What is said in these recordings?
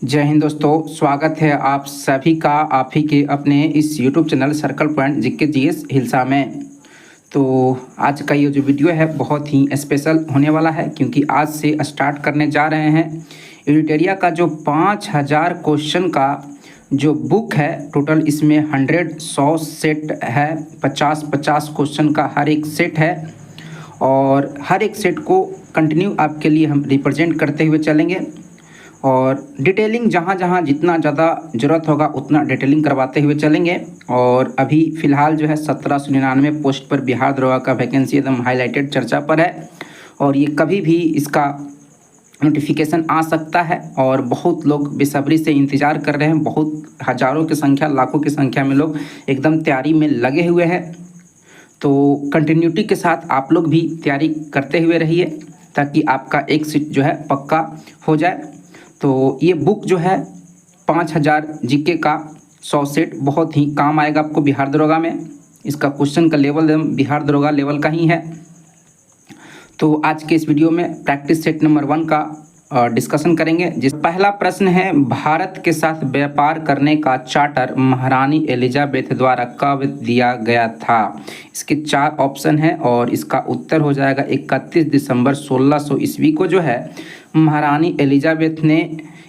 जय हिंद दोस्तों, स्वागत है आप सभी का आप ही के अपने इस YouTube channel circle point GK GS hilsa में। तो आज का ये जो वीडियो है बहुत ही स्पेशल होने वाला है, क्योंकि आज से स्टार्ट करने जा रहे हैं एडिटोरिया का जो 5000 क्वेश्चन का जो बुक है। टोटल इसमें 100 सेट है, 50 क्वेश्चन का हर एक सेट है, और हर एक सेट को कंटिन्यू आपके लिए हम रिप्रेजेंट करते हुए चलेंगे और डिटेलिंग जहाँ जहाँ जितना ज़्यादा ज़रूरत होगा उतना डिटेलिंग करवाते हुए चलेंगे। और अभी फ़िलहाल जो है 1799 पोस्ट पर बिहार दरोगा का वैकेंसी एकदम हाईलाइटेड चर्चा पर है, और ये कभी भी इसका नोटिफिकेशन आ सकता है और बहुत लोग बेसब्री से इंतज़ार कर रहे हैं। बहुत हज़ारों की संख्या, लाखों की संख्या में लोग एकदम तैयारी में लगे हुए हैं। तो कंटिन्यूटी के साथ आप लोग भी तैयारी करते हुए रहिए ताकि आपका एक सीट जो है पक्का हो जाए। तो ये बुक जो है 5000 जीके का 100 सेट बहुत ही काम आएगा आपको बिहार दरोगा में। इसका क्वेश्चन का लेवल बिहार दरोगा लेवल का ही है। तो आज के इस वीडियो में प्रैक्टिस सेट नंबर 1 का डिस्कशन करेंगे। जिस पहला प्रश्न है, भारत के साथ व्यापार करने का चार्टर महारानी एलिजाबेथ द्वारा कब दिया गया था? इसके 4 ऑप्शन हैं और इसका उत्तर हो जाएगा 31 दिसंबर 1600 ईस्वी को जो है महारानी एलिजाबेथ ने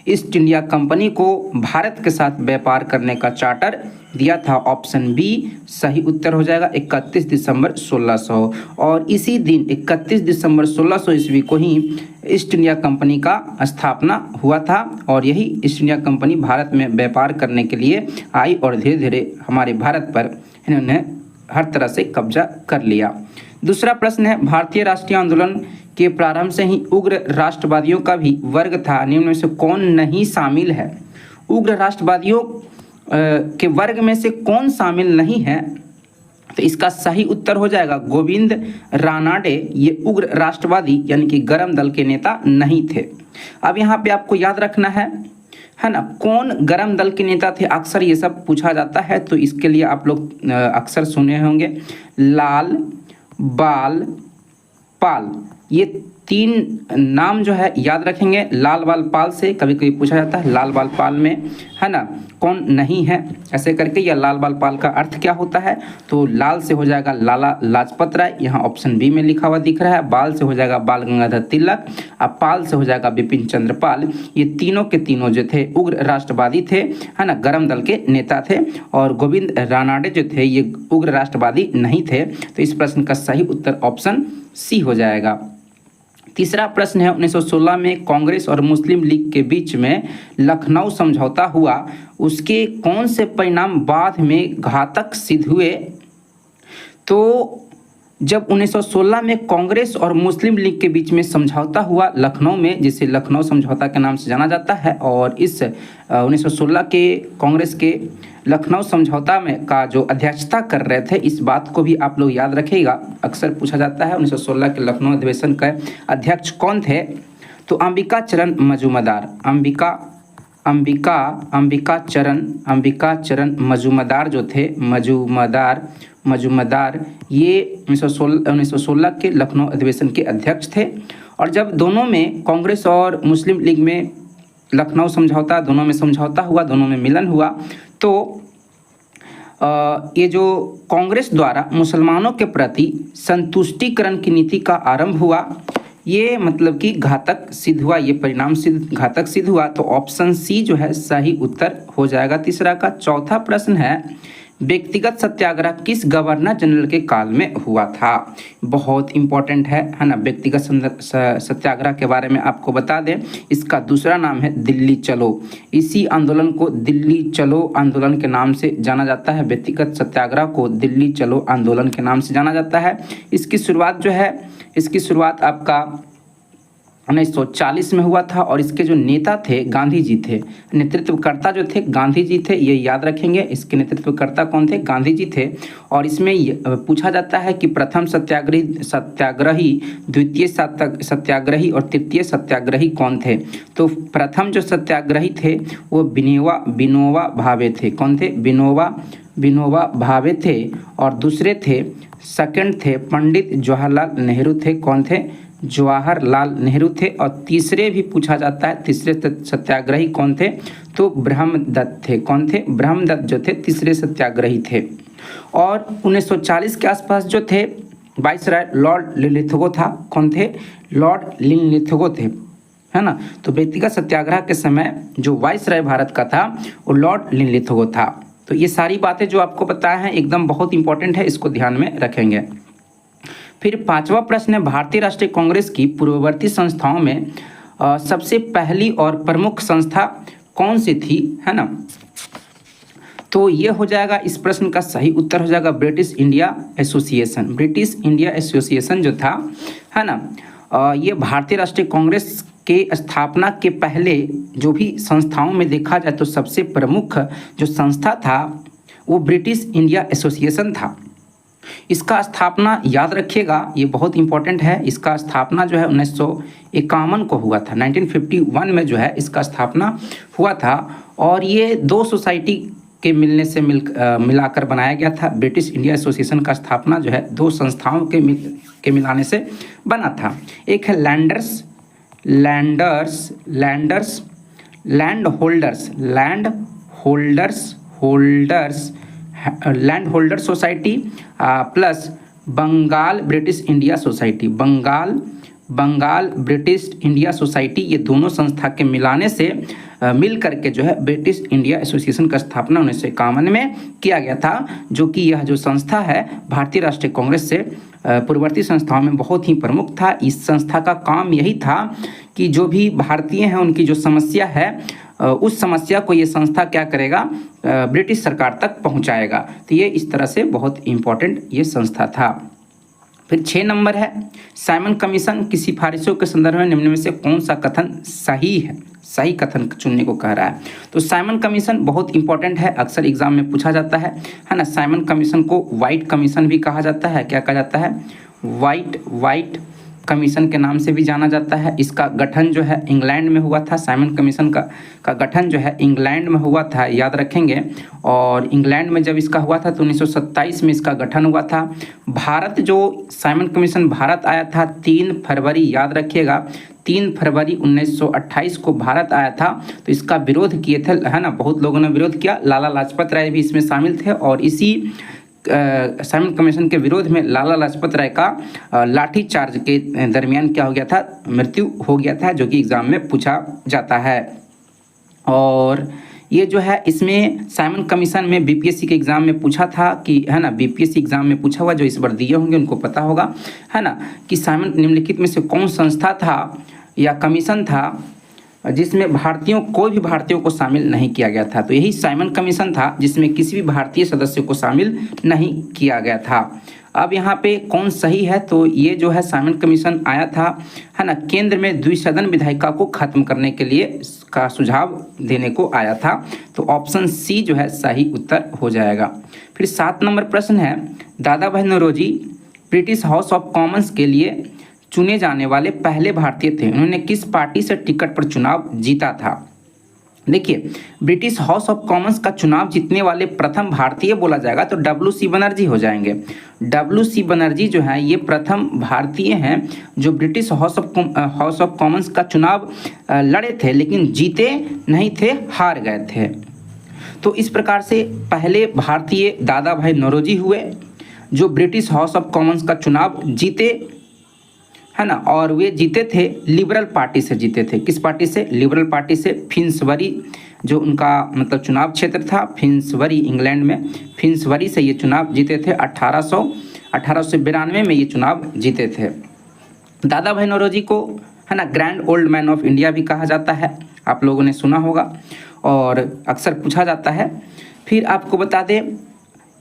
ईस्ट इंडिया कंपनी को भारत के साथ व्यापार करने का चार्टर दिया था। ऑप्शन बी सही उत्तर हो जाएगा 31 दिसंबर 1600। और इसी दिन 31 दिसंबर 1600 ईस्वी को ही ईस्ट इंडिया कंपनी का स्थापना हुआ था, और यही ईस्ट इंडिया कंपनी भारत में व्यापार करने के लिए आई और धीरे धीरे हमारे भारत पर इन्होंने हर तरह से कब्जा कर लिया। दूसरा प्रश्न है, भारतीय राष्ट्रीय आंदोलन के प्रारंभ से ही उग्र राष्ट्रवादियों का भी वर्ग था, निम्न में से कौन नहीं शामिल है? उग्र राष्ट्रवादियों के वर्ग में से कौन शामिल नहीं है? तो इसका सही उत्तर हो जाएगा गोविंद रानाडे। ये उग्र राष्ट्रवादी यानी कि गरम दल के नेता नहीं थे। अब यहाँ पे आपको याद रखना है ना, कौन गरम दल के नेता थे? अक्सर ये सब पूछा जाता है, तो इसके लिए आप लोग अक्सर सुने होंगे लाल, बाल, पाल। ये 3 नाम जो है याद रखेंगे। लाल बाल पाल से कभी कभी पूछा जाता है लाल बाल पाल में है ना कौन नहीं है, ऐसे करके। या लाल बाल पाल का अर्थ क्या होता है? तो लाल से हो जाएगा लाला लाजपत राय, यहाँ ऑप्शन बी में लिखा हुआ दिख रहा है। बाल से हो जाएगा बाल गंगाधर तिलक, और पाल से हो जाएगा बिपिन चंद्र पाल। ये तीनों के तीनों जो थे उग्र राष्ट्रवादी थे, है ना, गरम दल के नेता थे। और गोविंद रानाडे जो थे ये उग्र राष्ट्रवादी नहीं थे। तो इस प्रश्न का सही उत्तर ऑप्शन सी हो जाएगा। तीसरा प्रश्न है, 1916 में कांग्रेस और मुस्लिम लीग के बीच में लखनऊ समझौता हुआ, उसके कौन से परिणाम बाद में घातक सिद्ध हुए? तो जब 1916 में कांग्रेस और मुस्लिम लीग के बीच में समझौता हुआ लखनऊ में, जिसे लखनऊ समझौता के नाम से जाना जाता है, और इस 1916 के कांग्रेस के लखनऊ समझौता में का जो अध्यक्षता कर रहे थे, इस बात को भी आप लोग याद रखिएगा। अक्सर पूछा जाता है 1916 के लखनऊ अधिवेशन के अध्यक्ष कौन थे? तो अंबिका चरण मजूमदार। अंबिका चरण मजूमदार जो थे, मजूमदार ये 1916 के लखनऊ अधिवेशन के अध्यक्ष थे। और जब दोनों में कांग्रेस और मुस्लिम लीग में लखनऊ समझौता, दोनों में समझौता हुआ, दोनों में मिलन हुआ, तो ये जो कांग्रेस द्वारा मुसलमानों के प्रति संतुष्टिकरण की नीति का आरंभ हुआ, ये मतलब कि घातक सिद्ध हुआ, ये परिणाम घातक सिद्ध हुआ। तो ऑप्शन सी जो है सही उत्तर हो जाएगा तीसरा का। चौथा प्रश्न है, व्यक्तिगत सत्याग्रह किस गवर्नर जनरल के काल में हुआ था? बहुत इंपॉर्टेंट है ना। व्यक्तिगत सत्याग्रह के बारे में आपको बता दें, इसका दूसरा नाम है दिल्ली चलो। इसी आंदोलन को दिल्ली चलो आंदोलन के नाम से जाना जाता है। व्यक्तिगत सत्याग्रह को दिल्ली चलो आंदोलन के नाम से जाना जाता है। इसकी शुरुआत आपका 1940 में हुआ था, और इसके जो नेता थे गांधी जी थे। नेतृत्वकर्ता जो थे गांधी जी थे, ये याद रखेंगे। इसके नेतृत्वकर्ता कौन थे? गांधी जी थे। और इसमें पूछा जाता है कि प्रथम सत्याग्रही, द्वितीय सत्याग्रही और तृतीय सत्याग्रही कौन थे? तो प्रथम जो सत्याग्रही थे वो विनोबा भावे थे। कौन थे? विनोबा भावे थे। और दूसरे थे, सेकंड थे पंडित जवाहरलाल नेहरू थे। कौन थे? जवाहरलाल नेहरू थे। और तीसरे भी पूछा जाता है, तीसरे सत्याग्रही कौन थे? तो ब्रह्मदत्त थे। कौन थे? ब्रह्मदत्त जो थे तीसरे सत्याग्रही थे। और 1940 के आसपास जो थे वाइसराय लॉर्ड लिनलिथगो था। कौन थे? लॉर्ड लिनलिथगो थे, है ना। तो व्यक्तिगत सत्याग्रह के समय जो वाइसराय भारत का था वो लॉर्ड लिनलिथगो था। तो ये सारी बातें जो आपको पता है एकदम बहुत इंपॉर्टेंट है, इसको ध्यान में रखेंगे। फिर पांचवा प्रश्न है, भारतीय राष्ट्रीय कांग्रेस की पूर्ववर्ती संस्थाओं में सबसे पहली और प्रमुख संस्था कौन सी थी, है ना। तो ये हो जाएगा, इस प्रश्न का सही उत्तर हो जाएगा British India association. British India association जो था, है ना, ये भारतीय राष्ट्रीय कांग्रेस के स्थापना के पहले जो भी संस्थाओं में देखा जाए तो सबसे प्रमुख जो संस्था था वो ब्रिटिश इंडिया एसोसिएशन था। इसका स्थापना याद रखिएगा, ये बहुत इंपॉर्टेंट है। इसका स्थापना जो है 1951 को हुआ था। 1951 में जो है इसका स्थापना हुआ था। और ये दो सोसाइटी के मिलने से मिलाकर बनाया गया था। ब्रिटिश इंडिया एसोसिएशन का स्थापना जो है दो संस्थाओं के मिलाने से बना था। एक है land holders society plus Bengal British India society. Bengal British India society, ये दोनों संस्था के मिलाने से मिल करके जो है ब्रिटिश इंडिया एसोसिएशन का स्थापना 1951 में किया गया था। जो कि यह जो संस्था है भारतीय राष्ट्रीय कांग्रेस से पूर्ववर्ती संस्थाओं में बहुत ही प्रमुख था। इस संस्था का काम यही था कि जो भी भारतीय हैं उनकी जो समस्या है उस समस्या को ये संस्था क्या करेगा, ब्रिटिश सरकार तक पहुंचाएगा। तो ये इस तरह से बहुत इम्पोर्टेंट ये संस्था था। फिर 6 नंबर है, साइमन कमीशन की सिफारिशों के संदर्भ में निम्न में से कौन सा कथन सही है? सही कथन चुनने को कह रहा है। तो साइमन कमीशन बहुत इंपॉर्टेंट है, अक्सर एग्जाम में पूछा जाता है ना। साइमन कमीशन को व्हाइट कमीशन भी कहा जाता है। क्या कहा जाता है? व्हाइट कमीशन के नाम से भी जाना जाता है। इसका गठन जो है इंग्लैंड में हुआ था। साइमन कमीशन का गठन जो है इंग्लैंड में हुआ था, याद रखेंगे। और इंग्लैंड में जब इसका हुआ था तो 1927 में इसका गठन हुआ था। भारत जो साइमन कमीशन भारत आया था 3 फरवरी, याद रखिएगा 3 फरवरी 1928 को भारत आया था। तो इसका विरोध किए थे, है ना, बहुत लोगों ने विरोध किया। लाला लाजपत राय भी इसमें शामिल थे। और इसी साइमन कमीशन के विरोध में लाला लाजपत राय का लाठी चार्ज के दरमियान क्या हो गया था, मृत्यु हो गया था, जो कि एग्जाम में पूछा जाता है। और ये जो है इसमें साइमन कमीशन में बीपीएससी के एग्जाम में पूछा था कि, है ना, बीपीएससी एग्जाम में पूछा हुआ, जो इस बार दिए होंगे उनको पता होगा, है ना, कि साइमन निम्नलिखित में से कौन संस्था था या कमीशन था जिसमें कोई भी भारतीयों को शामिल नहीं किया गया था। तो यही साइमन कमीशन था जिसमें किसी भी भारतीय सदस्य को शामिल नहीं किया गया था। अब यहाँ पे कौन सही है? तो ये जो है साइमन कमीशन आया था, है ना, केंद्र में द्विसदन विधायिका को खत्म करने के लिए का सुझाव देने को आया था। तो ऑप्शन सी जो है सही उत्तर हो जाएगा। फिर 7 नंबर प्रश्न है, Dadabhai Naoroji British House of Commons के लिए चुने जाने वाले पहले भारतीय थे। उन्होंने किस पार्टी से टिकट पर चुनाव जीता था? देखिए, ब्रिटिश हाउस ऑफ कॉमन्स का चुनाव जीतने वाले प्रथम भारतीय बोला जाएगा तो डब्ल्यू.सी. बनर्जी हो जाएंगे। डब्ल्यू.सी. बनर्जी जो है ये प्रथम भारतीय हैं जो ब्रिटिश हाउस ऑफ कॉमन्स का चुनाव लड़े थे, लेकिन जीते नहीं थे, हार गए थे। तो इस प्रकार से पहले भारतीय दादा भाई नौरोजी हुए जो ब्रिटिश हाउस ऑफ कॉमन्स का चुनाव जीते, है ना। और वे जीते थे लिबरल पार्टी से जीते थे। किस पार्टी से? लिबरल पार्टी से। फिन्सबरी जो उनका मतलब चुनाव क्षेत्र था, फिन्सबरी इंग्लैंड में, फिन्सबरी से ये चुनाव जीते थे। 1892 में ये चुनाव जीते थे। दादा भाई नौरोजी को, है ना, grand old man of India भी कहा जाता है, आप लोगों ने सुना होगा और अक्सर पूछा जाता है। फिर आपको बता दें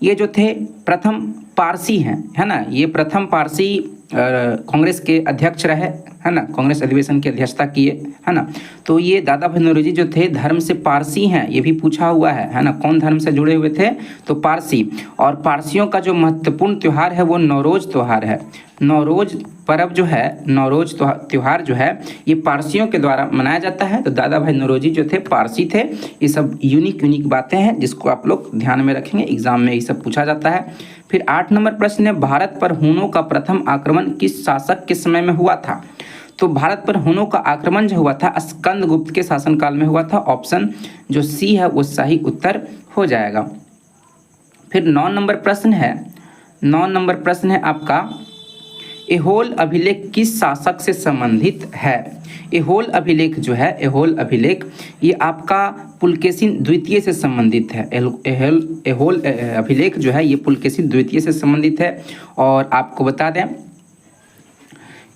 ये जो थे प्रथम पारसी हैं, है ना, ये प्रथम पारसी कांग्रेस के अध्यक्ष रहे। है ना, कांग्रेस अधिवेशन की अध्यक्षता किए, है ना। तो ये दादा भाई नौरोजी जो थे धर्म से पारसी हैं, ये भी पूछा हुआ है ना। कौन धर्म से जुड़े हुए थे? तो पारसी। और पारसियों का जो महत्वपूर्ण त्यौहार है वो नौरोज त्यौहार है। नौरोज पर्व जो है, नौरोज त्यौहार जो है, ये पारसियों के द्वारा मनाया जाता है। तो दादा भाई नौरोजी जो थे पारसी थे। ये सब यूनिक बातें हैं जिसको आप लोग ध्यान में रखेंगे, एग्जाम में ये सब पूछा जाता है। फिर 8 नंबर प्रश्न है, भारत पर हुनों का प्रथम आक्रमण किस शासक के समय में हुआ था? तो भारत पर हुनों का आक्रमण जो हुआ था स्कंदगुप्त के शासनकाल में हुआ था। ऑप्शन जो सी है वो सही उत्तर हो जाएगा। फिर 9 नंबर प्रश्न है, 9 नंबर प्रश्न है आपका, ऐहोल अभिलेख किस शासक से संबंधित है? ऐहोल अभिलेख जो है, ऐहोल अभिलेख ये आपका पुलकेशिन द्वितीय से संबंधित है। ऐहोल अभिलेख जो है ये पुलकेशिन द्वितीय से संबंधित है। और आपको बता दें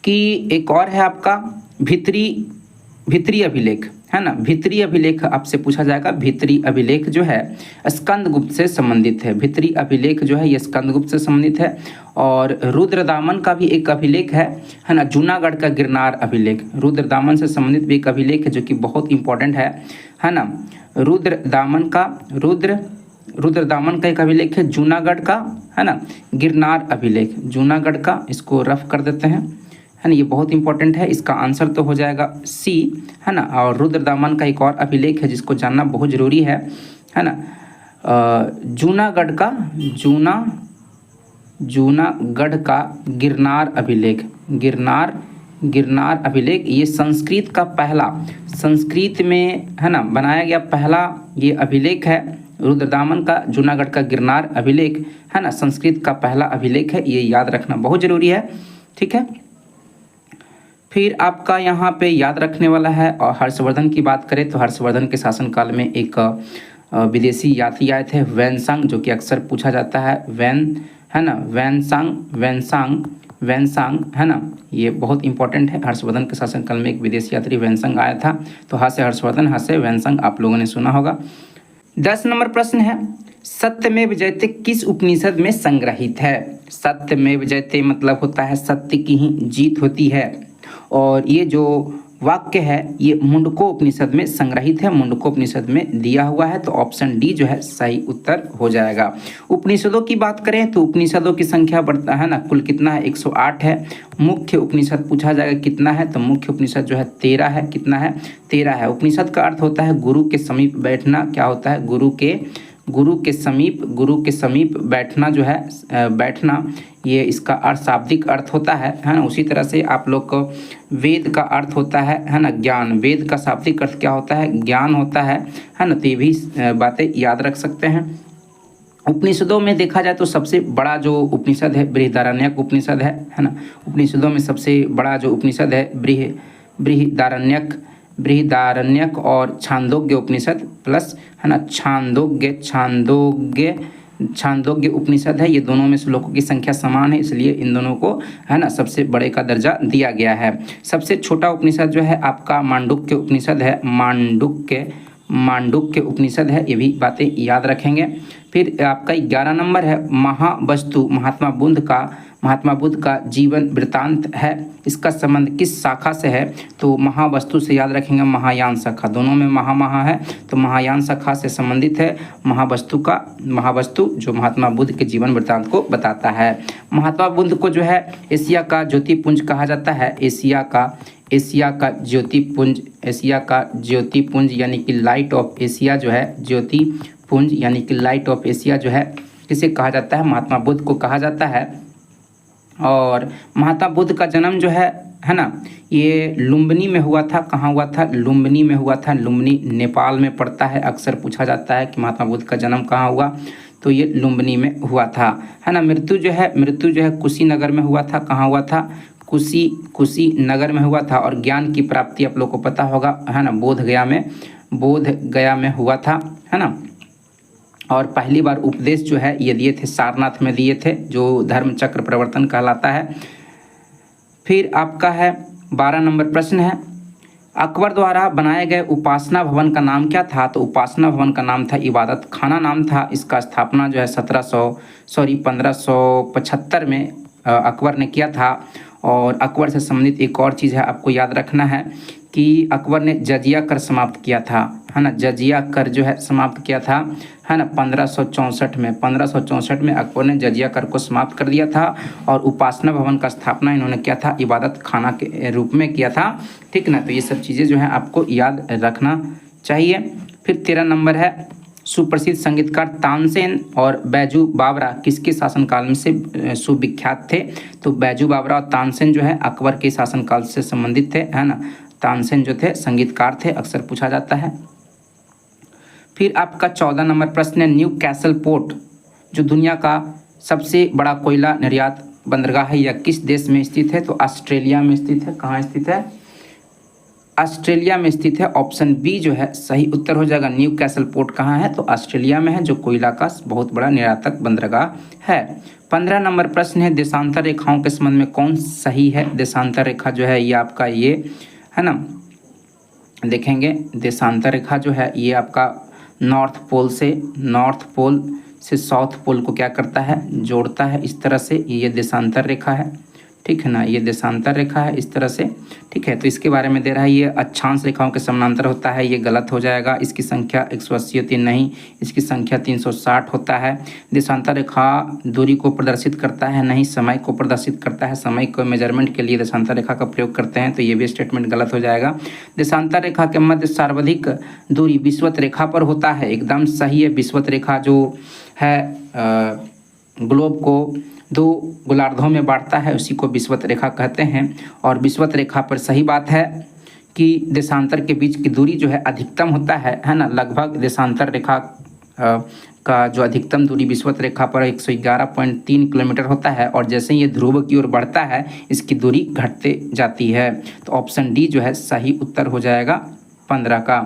कि एक और है आपका भित्री अभिलेख, है ना। भित्री अभिलेख आपसे पूछा जाएगा। भित्री अभिलेख जो है स्कंदगुप्त से संबंधित है। भित्री अभिलेख जो है ये स्कंदगुप्त से संबंधित है। और रुद्रदामन का भी एक अभिलेख है ना, जूनागढ़ का गिरनार अभिलेख। रुद्रदामन से संबंधित भी एक अभिलेख है जो कि बहुत इंपॉर्टेंट है ना। रुद्रदामन का एक अभिलेख है जूनागढ़ का, है ना, गिरनार अभिलेख, जूनागढ़ का। इसको रफ कर देते हैं, है ना, ये बहुत इंपॉर्टेंट है। इसका आंसर तो हो जाएगा सी, है ना। और रुद्रदामन का एक और अभिलेख है जिसको जानना बहुत ज़रूरी है ना, जूनागढ़ का गिरनार अभिलेख। गिरनार अभिलेख ये संस्कृत का पहला, संस्कृत में, है ना, बनाया गया पहला ये अभिलेख है। रुद्रदामन का जूनागढ़ का गिरनार अभिलेख, है ना, संस्कृत का पहला अभिलेख है। ये याद रखना बहुत ज़रूरी है, ठीक है। फिर आपका यहाँ पे याद रखने वाला है, और हर्षवर्धन की बात करें तो हर्षवर्धन के शासनकाल में एक विदेशी यात्री आए थे, वैनसांग, जो कि अक्सर पूछा जाता है। है ना, वैनसांग, है ना, ये बहुत इंपॉर्टेंट है। हर्षवर्धन के शासनकाल में एक विदेशी यात्री वैनसांग आया था। तो हाँ से हर्षवर्धन, हाँ से वैनसांग आप लोगों ने सुना होगा। 10 नंबर प्रश्न है, सत्यमेव जयते किस उपनिषद में संग्रहित है? सत्यमेव जयते मतलब होता है सत्य की ही जीत होती है। और ये जो वाक्य है ये मुंडको उपनिषद में संग्रहित है, मुंडको उपनिषद में दिया हुआ है। तो ऑप्शन डी जो है सही उत्तर हो जाएगा। उपनिषदों की बात करें तो उपनिषदों की संख्या बढ़ता है ना, कुल कितना है? 108 है। मुख्य उपनिषद पूछा जाएगा कितना है, तो मुख्य उपनिषद जो है 13 है। कितना है? 13 है। उपनिषद का अर्थ होता है गुरु के समीप बैठना। क्या होता है? गुरु के समीप बैठना जो है, बैठना, ये इसका अर्थ शाब्दिक अर्थ होता है ना। उसी तरह से आप लोग को वेद का अर्थ होता है ना, ज्ञान। वेद का शाब्दिक अर्थ क्या होता है? ज्ञान होता है ना। तो ये भी बातें याद रख सकते हैं। उपनिषदों में देखा जाए तो सबसे बड़ा जो उपनिषद है बृहदारण्यक उपनिषद है ना। उपनिषदों में सबसे बड़ा जो उपनिषद है बृहदारण्यक और छांदोग्य उपनिषद प्लस, है ना, छांदोग्य उपनिषद है। ये दोनों में श्लोकों की संख्या समान है, इसलिए इन दोनों को, है ना, सबसे बड़े का दर्जा दिया गया है। सबसे छोटा उपनिषद जो है आपका मांडुक्य उपनिषद है। मांडुक्य उपनिषद है। ये भी बातें याद रखेंगे। फिर आपका 11 नंबर है, महावस्तु महात्मा बुद्ध का जीवन वृत्तांत है। इसका संबंध किस शाखा से है? तो महावस्तु से याद रखेंगे, महायान शाखा। दोनों में महा है, तो महायान शाखा से संबंधित है महावस्तु जो महात्मा बुद्ध के जीवन वृत्तांत को बताता है। महात्मा बुद्ध को जो है एशिया का ज्योतिपुंज कहा जाता है। एशिया का ज्योतिपुंज यानी कि लाइट ऑफ एशिया जो है, ज्योतिपुंज यानी कि लाइट ऑफ एशिया जो है, किसे कहा जाता है? महात्मा बुद्ध को कहा जाता है। और महात्मा बुद्ध का जन्म जो है ना, ये लुम्बिनी में हुआ था। कहाँ हुआ था? लुम्बिनी में हुआ था। लुम्बिनी नेपाल में पड़ता है। अक्सर पूछा जाता है कि महात्मा बुद्ध का जन्म कहाँ हुआ, तो ये लुम्बिनी में हुआ था, है ना। मृत्यु जो है कुशीनगर में हुआ था। कहाँ हुआ था? कुशीनगर में हुआ था। और ज्ञान की प्राप्ति आप लोग को पता होगा, है ना, बोधगया में हुआ था, है ना। और पहली बार उपदेश जो है ये दिए थे सारनाथ में दिए थे, जो धर्म चक्र प्रवर्तन कहलाता है। फिर आपका है 12 नंबर प्रश्न है, अकबर द्वारा बनाए गए उपासना भवन का नाम क्या था? तो उपासना भवन का नाम था इबादत खाना नाम था। इसका स्थापना जो है 1575 में अकबर ने किया था। और अकबर से संबंधित एक और चीज़ है, आपको याद रखना है कि अकबर ने जजिया कर समाप्त किया था, है ना, जजिया कर जो है समाप्त किया था, है ना, 1564 में अकबर ने जजिया कर को समाप्त कर दिया था। और उपासना भवन का स्थापना इन्होंने किया था, इबादत खाना के रूप में किया था, ठीक ना। तो ये सब चीज़ें जो हैं आपको याद रखना चाहिए। फिर 13 नंबर है, सुप्रसिद्ध संगीतकार तानसेन और बैजू बावरा किसके शासनकाल में से सुविख्यात थे? तो बैजू बावरा और तानसेन जो है अकबर के शासनकाल से संबंधित थे, है ना। तानसेन जो थे संगीतकार थे, अक्सर पूछा जाता है। फिर आपका 14 नंबर प्रश्न है, न्यू कैसल पोर्ट जो दुनिया का सबसे बड़ा कोयला निर्यात बंदरगाह है, यह किस देश में स्थित है? तो ऑस्ट्रेलिया में स्थित है। कहाँ स्थित है? ऑस्ट्रेलिया में स्थित है। ऑप्शन बी जो है सही उत्तर हो जाएगा। न्यू कैसल पोर्ट कहाँ है? तो ऑस्ट्रेलिया में है, जो कोयला का बहुत बड़ा निर्यातक बंदरगाह है। 15 नंबर प्रश्न है, देशांतर रेखाओं के संबंध में कौन सही है? देशांतर रेखा जो है ये आपका ये है ना, देखेंगे देशांतर रेखा जो है ये आपका नॉर्थ पोल से साउथ पोल को क्या करता है? जोड़ता है। इस तरह से ये देशांतर रेखा है, ठीक है ना, ये देशांतर रेखा है इस तरह से, ठीक है। तो इसके बारे में दे रहा है, ये अक्षांश रेखाओं के समानांतर होता है, ये गलत हो जाएगा। इसकी संख्या 180 होती है, नहीं, इसकी संख्या 360 होता है। देशांतर रेखा दूरी को प्रदर्शित करता है, नहीं, समय को प्रदर्शित करता है। समय को मेजरमेंट के लिए देशांतर रेखा का प्रयोग करते हैं, तो ये भी स्टेटमेंट गलत हो जाएगा। देशांतर रेखा के मध्य सर्वाधिक दूरी विषुवत रेखा पर होता है, एकदम सही है। विषुवत रेखा जो है ग्लोब को 2 गोलार्धों में बांटता है, उसी को विषुवत रेखा कहते हैं। और विषुवत रेखा पर सही बात है कि देशांतर के बीच की दूरी जो है अधिकतम होता है ना। लगभग देशांतर रेखा का जो अधिकतम दूरी विषुवत रेखा पर 111.3 किलोमीटर होता है, और जैसे ये ध्रुव की ओर बढ़ता है इसकी दूरी घटते जाती है। तो ऑप्शन डी जो है सही उत्तर हो जाएगा 15 का।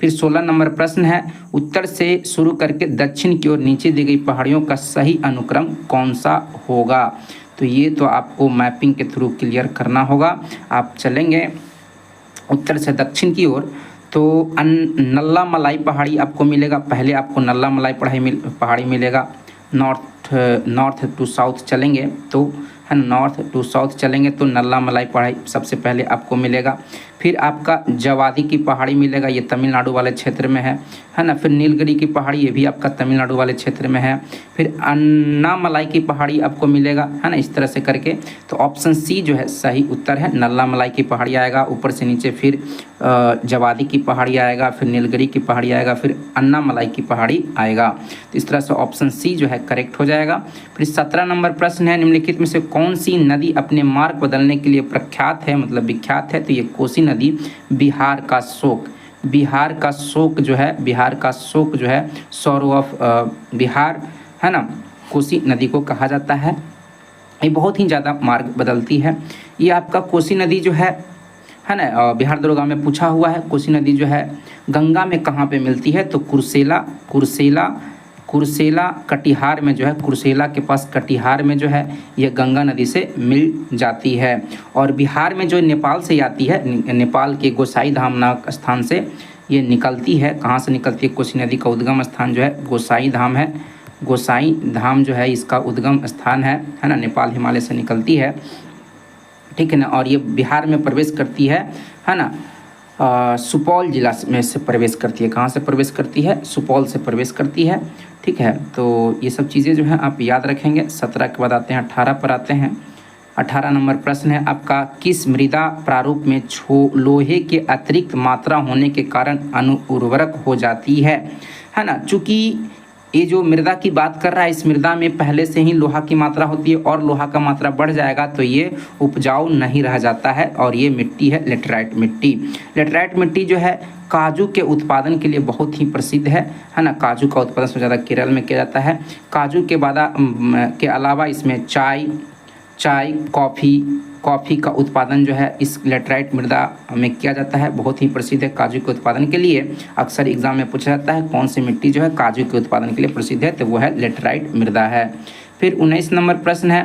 फिर 16 नंबर प्रश्न है, उत्तर से शुरू करके दक्षिण की ओर नीचे दी गई पहाड़ियों का सही अनुक्रम कौन सा होगा? तो ये तो आपको मैपिंग के थ्रू क्लियर करना होगा। आप चलेंगे उत्तर से दक्षिण की ओर तो नल्ला मलाई पहाड़ी आपको मिलेगा। पहले आपको नल्ला मलाई पहाड़ी मिलेगा। नॉर्थ टू साउथ चलेंगे तो है, नॉर्थ टू साउथ चलेंगे तो नल्ला मलाई पहाड़ी सबसे पहले आपको मिलेगा। फिर आपका जवादी की पहाड़ी मिलेगा, ये तमिलनाडु वाले क्षेत्र में है ना। फिर नीलगिरी की पहाड़ी, ये भी आपका तमिलनाडु वाले क्षेत्र में है। फिर अन्नामलाई की पहाड़ी आपको मिलेगा, है ना, इस तरह से करके। तो ऑप्शन सी जो है सही उत्तर है, नल्ला मलाई की पहाड़ी आएगा ऊपर से नीचे, फिर जवादी की पहाड़ी आएगा, फिर नीलगिरी की पहाड़ी आएगा, फिर अन्नामलाई की पहाड़ी आएगा। तो इस तरह से ऑप्शन सी जो है करेक्ट हो जाएगा। फिर 17 नंबर प्रश्न है, निम्नलिखित में से कौन सी नदी अपने मार्ग बदलने के लिए प्रख्यात है, मतलब विख्यात है? तो ये कोसी नदी, बिहार का शोक जो है सौरो ऑफ बिहार, है ना, कोसी नदी को कहा जाता है। ये बहुत ही ज़्यादा मार्ग बदलती है। ये आपका कोसी नदी जो है ना, बिहार दरोगा में पूछा हुआ है। कोसी नदी जो है गंगा में कहाँ पे मिलती है? तो कुर्सेला कटिहार में जो है, कुर्सेला के पास कटिहार में जो है ये गंगा नदी से मिल जाती है। और बिहार में जो नेपाल से आती है, नेपाल के गोसाई धाम नामक स्थान से ये निकलती है। कहाँ से निकलती है? कोसी नदी का उद्गम स्थान जो है गोसाई धाम है। गोसाई धाम जो है इसका उद्गम स्थान है ना, नेपाल हिमालय से निकलती है, ठीक है ना। और ये बिहार में प्रवेश करती है ना, सुपौल जिला में से प्रवेश करती है। कहाँ से प्रवेश करती है? सुपौल से प्रवेश करती है, ठीक है। तो ये सब चीज़ें जो हैं आप याद रखेंगे। 17 के बाद आते हैं 18 पर आते हैं। 18 नंबर प्रश्न है आपका, किस मृदा प्रारूप में लोहे के अतिरिक्त मात्रा होने के कारण अनुउर्वरक हो जाती है ना। चूँकि ये जो मृदा की बात कर रहा है, इस मृदा में पहले से ही लोहा की मात्रा होती है और लोहा का मात्रा बढ़ जाएगा तो ये उपजाऊ नहीं रह जाता है। और ये मिट्टी है लेटराइट मिट्टी। लेटराइट मिट्टी जो है काजू के उत्पादन के लिए बहुत ही प्रसिद्ध है ना। काजू का उत्पादन सबसे ज़्यादा केरल में किया जाता है। काजू के अलावा इसमें चाय कॉफ़ी का उत्पादन जो है इस लेटराइट मृदा में किया जाता है। बहुत ही प्रसिद्ध है काजू के उत्पादन के लिए। अक्सर एग्जाम में पूछा जाता है कौन सी मिट्टी जो है काजू के उत्पादन के लिए प्रसिद्ध है, तो वो है लेटराइट मृदा है। फिर 19 नंबर प्रश्न है,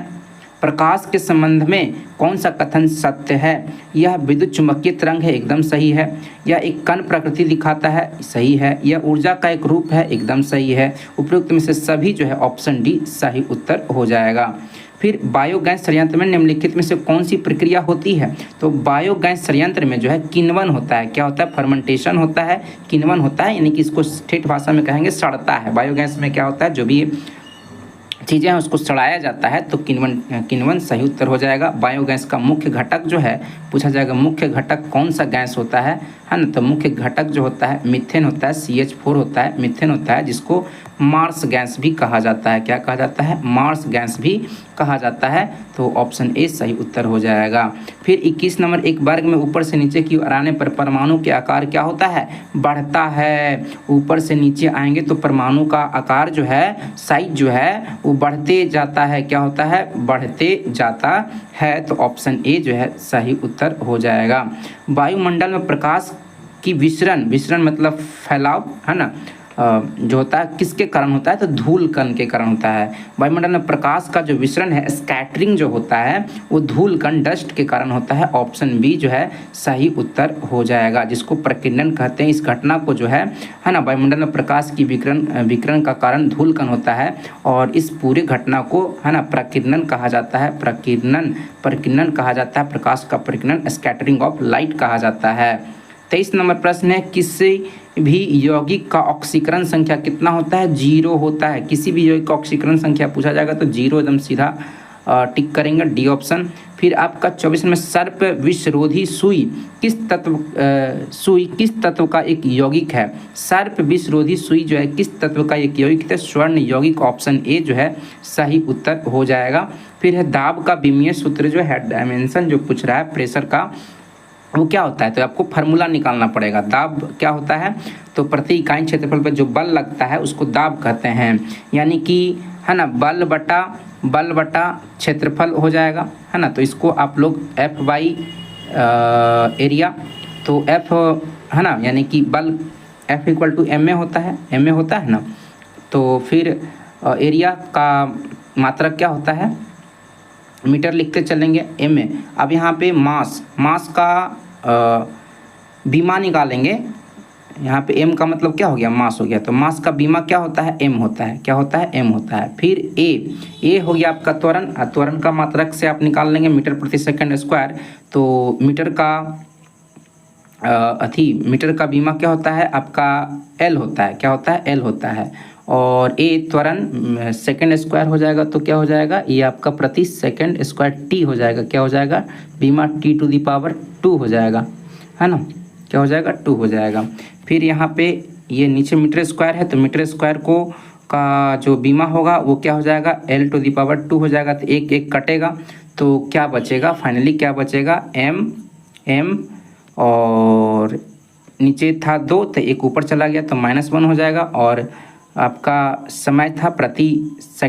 प्रकाश के संबंध में कौन सा कथन सत्य है? यह विद्युत चुम्बकीय तरंग है, एकदम सही है। यह एक कण प्रकृति दिखाता है, सही है। यह ऊर्जा का एक रूप है, एकदम सही है। उपयुक्त में से सभी जो है ऑप्शन डी सही उत्तर हो जाएगा। फिर बायोगैस संयंत्र में निम्नलिखित में से कौन सी प्रक्रिया होती है? तो बायोगैस संयंत्र में जो है किण्वन होता है। क्या होता है? फर्मेंटेशन होता है, किण्वन होता है, यानी कि इसको ठेठ भाषा में कहेंगे सड़ता है। बायोगैस में क्या होता है? जो भी चीज़ें हैं उसको सड़ाया जाता है, तो किण्वन सही उत्तर हो जाएगा। बायोगैस का मुख्य घटक जो है, पूछा जाएगा मुख्य घटक कौन सा गैस होता है ना? तो मुख्य घटक जो होता है मीथेन होता है, CH4 होता है, मीथेन होता है, जिसको मार्स गैस भी कहा जाता है। क्या कहा जाता है? मार्स गैस भी कहा जाता है। तो ऑप्शन ए सही उत्तर हो जाएगा। फिर 21 नंबर, एक वर्ग में ऊपर से नीचे की ओर आने पर परमाणु के आकार क्या होता है? बढ़ता है। ऊपर से नीचे आएंगे तो परमाणु का आकार जो है, साइज जो है वो बढ़ते जाता है। क्या होता है? बढ़ते जाता है। तो ऑप्शन ए जो है सही उत्तर हो जाएगा। वायुमंडल में प्रकाश की विसरण मतलब फैलाव है ना, जो होता है किसके कारण होता है? तो धूल कण के कारण होता है। वायुमंडल में प्रकाश का जो विसरण है, स्कैटरिंग जो होता है, वो धूल कण डस्ट के कारण होता है। ऑप्शन बी जो है सही उत्तर हो जाएगा, जिसको प्रकीर्णन कहते हैं। इस घटना को जो है ना, वायुमंडल में प्रकाश की विकिरण का कारण धूल कण होता है, और इस पूरे घटना को है ना प्रकीर्णन कहा जाता है। प्रकीर्णन कहा जाता है। प्रकाश का प्रकीर्णन स्कैटरिंग ऑफ लाइट कहा जाता है। 23 नंबर प्रश्न है, किसी भी यौगिक का ऑक्सीकरण संख्या कितना होता है? 0 होता है। किसी भी यौगिक का ऑक्सीकरण संख्या पूछा जाएगा तो 0 एकदम सीधा टिक करेंगे, डी ऑप्शन। फिर आपका 24 में सर्प विषरोधी सुई किस तत्व का एक यौगिक है? सर्प विषरोधी सुई जो है किस तत्व का एक यौगिक है? स्वर्ण यौगिक। ऑप्शन ए जो है सही उत्तर हो जाएगा। फिर है दाब का विमीय सूत्र जो है, डायमेंशन जो पूछ रहा है प्रेशर का, वो क्या होता है? तो आपको फार्मूला निकालना पड़ेगा। दाब क्या होता है? तो प्रति इकाई क्षेत्रफल पर जो बल लगता है उसको दाब कहते हैं, यानी कि है ना बल बटा क्षेत्रफल हो जाएगा, है ना। तो इसको आप लोग F बाई एरिया, तो F है ना, यानी कि बल F equal to m a होता है ना। तो फिर एरिया का मात्रक क्या होता है? मीटर लिखते चलेंगे, एम ए। अब यहाँ पे मास का बीमा निकालेंगे। यहाँ पे एम का मतलब क्या हो गया? मास हो गया। तो मास का बीमा क्या होता है? एम होता है। क्या होता है? एम होता है। फिर ए हो गया आपका त्वरण। त्वरण का मात्रक से आप निकाल लेंगे मीटर प्रति सेकंड स्क्वायर। तो मीटर का बीमा क्या होता है? आपका एल होता है। क्या होता है? एल होता है। और ए त्वरण सेकंड स्क्वायर हो जाएगा, तो क्या हो जाएगा? ये आपका प्रति सेकंड स्क्वायर टी हो जाएगा। क्या हो जाएगा? बीमा T⁻² हो जाएगा, है ना। क्या हो जाएगा? 2 हो जाएगा। फिर यहाँ पे ये नीचे मीटर स्क्वायर है, तो मीटर स्क्वायर का जो बीमा होगा वो क्या हो जाएगा? L⁻² हो जाएगा। तो एक कटेगा, तो क्या बचेगा? फाइनली क्या बचेगा? m, और नीचे था 2 तो एक ऊपर चला गया तो -1 हो जाएगा। और आपका समय था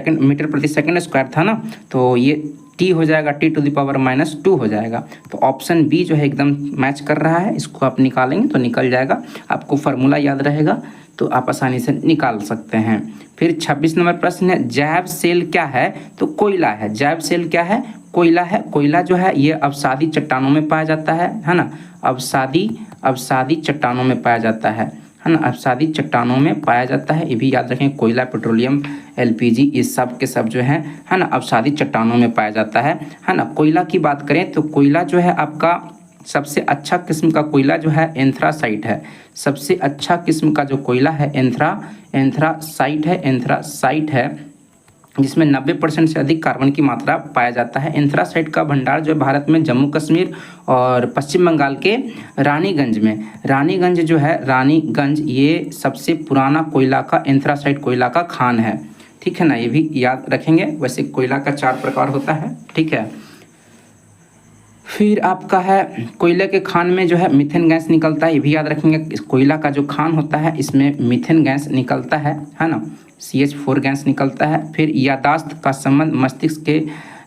मीटर प्रति सेकंड स्क्वायर था ना, तो ये टी हो जाएगा, T⁻² हो जाएगा। तो ऑप्शन बी जो है एकदम मैच कर रहा है। इसको आप निकालेंगे तो निकल जाएगा। आपको फार्मूला याद रहेगा तो आप आसानी से निकाल सकते हैं। फिर 26 नंबर प्रश्न है, जैव सेल क्या है? तो कोयला है। जैव सेल क्या है? कोयला है। कोयला जो है ये अवसादी चट्टानों में पाया जाता है ना। अवसादी चट्टानों में पाया जाता है ना। अवसादी चट्टानों में पाया जाता है। ये भी याद रखें, कोयला, पेट्रोलियम, LPG ये सब के सब जो है ना अवसादी चट्टानों में पाया जाता है ना। कोयला की बात करें तो कोयला जो है आपका सबसे अच्छा किस्म का कोयला जो है एंथ्रासाइट है। सबसे अच्छा किस्म का जो कोयला है एंथ्रासाइट है, जिसमें 90% से अधिक कार्बन की मात्रा पाया जाता है। एंथ्रासाइट का भंडार जो है भारत में जम्मू कश्मीर और पश्चिम बंगाल के रानीगंज जो है रानीगंज, ये सबसे पुराना कोयला का एंथ्रासाइट कोयला का खान है। ठीक है ना, ये भी याद रखेंगे। वैसे कोयला का 4 प्रकार होता है। ठीक है। फिर आपका है कोयले के खान में जो है मीथेन गैस निकलता है। ये भी याद रखेंगे। कोयला का जो खान होता है इसमें मीथेन गैस निकलता है ना। CH4 गैस निकलता है। फिर यादाश्त का संबंध मस्तिष्क के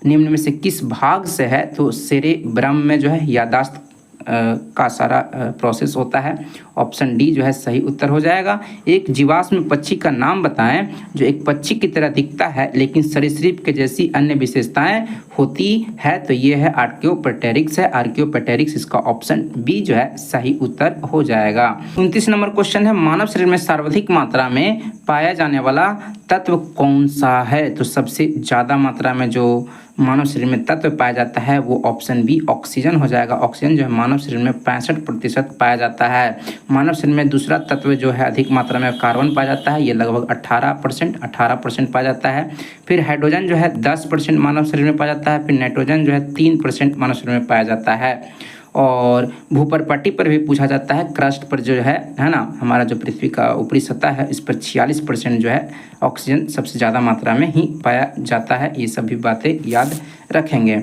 निम्न में से किस भाग से है? तो सेरेब्रम में जो है यादाश्त का सारा प्रोसेस होता है। ऑप्शन डी जो है सही उत्तर हो जाएगा। एक जीवाश्म पक्षी का नाम बताएं जो एक पक्षी की तरह दिखता है लेकिन सरीसृप के जैसी अन्य विशेषताएं होती है। तो ये है आर्कियोपेटेरिक्स है। आर्कियोपेटेरिक्स इसका ऑप्शन बी जो है सही उत्तर हो जाएगा। 29 नंबर क्वेश्चन है, मानव शरीर में सर्वाधिक मात्रा में पाया जाने वाला तत्व कौन सा है? तो सबसे ज़्यादा मात्रा में जो मानव शरीर में तत्व पाया जाता है वो ऑप्शन बी ऑक्सीजन हो जाएगा। ऑक्सीजन जो है मानव शरीर में 65% पाया जाता है। मानव शरीर में दूसरा तत्व जो है अधिक मात्रा में कार्बन पाया जाता है, ये लगभग 18% पाया जाता है। फिर हाइड्रोजन जो है 10% मानव शरीर में पाया जाता है। फिर नाइट्रोजन जो है 3% मानव शरीर में पाया जाता है। और भूपर पट्टी पर भी पूछा जाता है, क्रस्ट पर जो है ना, हमारा जो पृथ्वी का ऊपरी सतह है इस पर 46% जो है ऑक्सीजन सबसे ज़्यादा मात्रा में ही पाया जाता है। ये सभी बातें याद रखेंगे।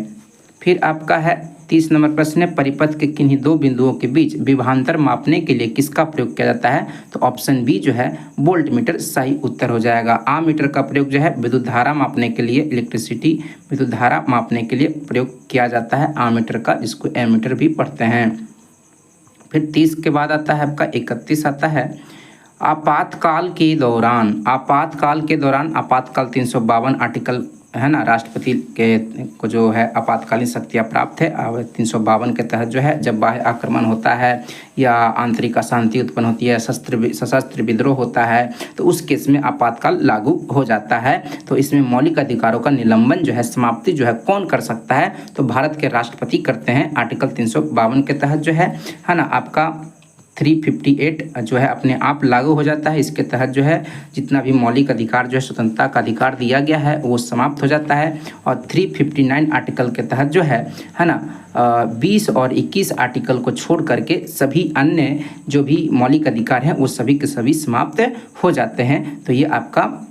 फिर आपका है 30 नंबर प्रश्न है, परिपथ के किन्हीं दो बिंदुओं के बीच विभवांतर मापने के लिए किसका प्रयोग किया जाता है? तो ऑप्शन बी जो है वोल्ट मीटर सही उत्तर हो जाएगा। आमीटर का प्रयोग जो है विद्युत धारा मापने के लिए, इलेक्ट्रिसिटी विद्युत धारा मापने के लिए प्रयोग किया जाता है आमीटर का, जिसको एमीटर भी पढ़ते हैं। फिर 30 के बाद आता है आपका 31 आता है, आपातकाल के दौरान, आपातकाल 352 आर्टिकल है ना, राष्ट्रपति के को जो है आपातकालीन शक्तियाँ प्राप्त है। और 352 के तहत जो है जब बाह्य आक्रमण होता है या आंतरिक अशांति उत्पन्न होती है, सशस्त्र विद्रोह होता है, तो उस केस में आपातकाल लागू हो जाता है। तो इसमें मौलिक अधिकारों का निलंबन जो है, समाप्ति जो है कौन कर सकता है? तो भारत के राष्ट्रपति करते हैं। आर्टिकल 352 के तहत जो है ना आपका 358 जो है अपने आप लागू हो जाता है। इसके तहत जो है जितना भी मौलिक अधिकार जो है, स्वतंत्रता का अधिकार दिया गया है वो समाप्त हो जाता है। और 359 आर्टिकल के तहत जो है ना 20 और 21 आर्टिकल को छोड़ करके सभी अन्य जो भी मौलिक अधिकार हैं वो सभी के सभी समाप्त हो जाते हैं। तो ये आपका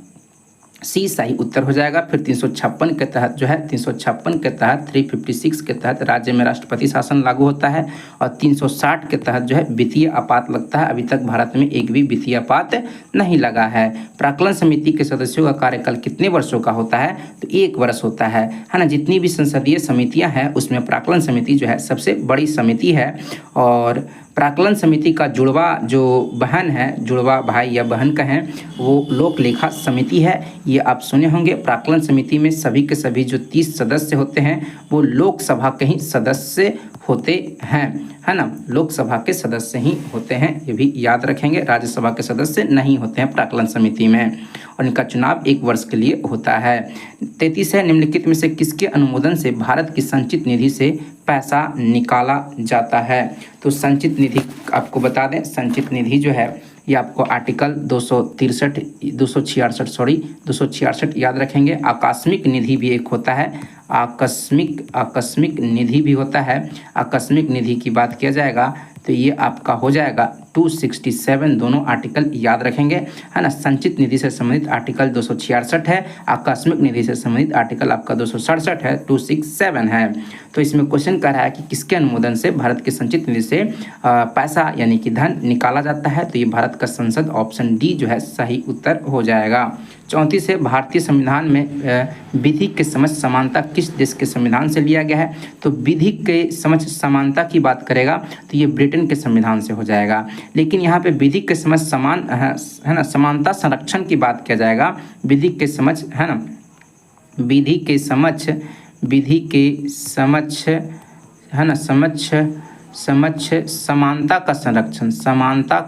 सी सही उत्तर हो जाएगा। फिर 356 के तहत जो है 356 के तहत 356 के तहत राज्य में राष्ट्रपति शासन लागू होता है। और 360 के तहत जो है वित्तीय आपात लगता है। अभी तक भारत में एक भी वित्तीय आपात नहीं लगा है। प्राक्कलन समिति के सदस्यों का कार्यकाल कितने वर्षों का होता है? तो 1 वर्ष होता है ना। जितनी भी संसदीय समितियाँ हैं उसमें प्राक्कलन समिति जो है सबसे बड़ी समिति है। और प्राक्कलन समिति का जुड़वा जो बहन है, जुड़वा भाई या बहन कहें, वो लोक लेखा समिति है। ये आप सुने होंगे। प्राक्कलन समिति में सभी के सभी जो 30 सदस्य होते हैं वो लोकसभा के ही सदस्य होते हैं, है ना, लोकसभा के सदस्य ही होते हैं, ये भी याद रखेंगे। राज्यसभा के सदस्य नहीं होते हैं प्राक्कलन समिति में। और इनका चुनाव 1 वर्ष के लिए होता है। 33 है, निम्नलिखित में से किसके अनुमोदन से भारत की संचित निधि से पैसा निकाला जाता है? तो संचित निधि आपको बता दें, संचित निधि जो है ये आपको आर्टिकल 266 याद रखेंगे। आकस्मिक निधि भी एक होता है, आकस्मिक निधि भी होता है। आकस्मिक निधि की बात किया जाएगा तो ये आपका हो जाएगा 267, दोनों आर्टिकल याद रखेंगे, है ना। संचित निधि से संबंधित आर्टिकल 266 है, आकस्मिक निधि से संबंधित आर्टिकल आपका 267 है, 267 है। तो इसमें क्वेश्चन कर रहा है कि किसके अनुमोदन से भारत की संचित निधि से पैसा यानी कि धन निकाला जाता है? तो ये भारत का संसद, ऑप्शन डी जो है सही उत्तर हो जाएगा। 34 है, भारतीय संविधान में विधि के समझ समानता किस देश के संविधान से लिया गया है? तो विधि के समझ समानता की बात करेगा तो ये ब्रिटेन के संविधान से हो जाएगा। लेकिन यहाँ पे विधि के समझ समान है ना, समानता संरक्षण की बात किया जाएगा। विधि के समझ है ना, विधि के समझ है ना, समक्ष समानता का संरक्षण, समानता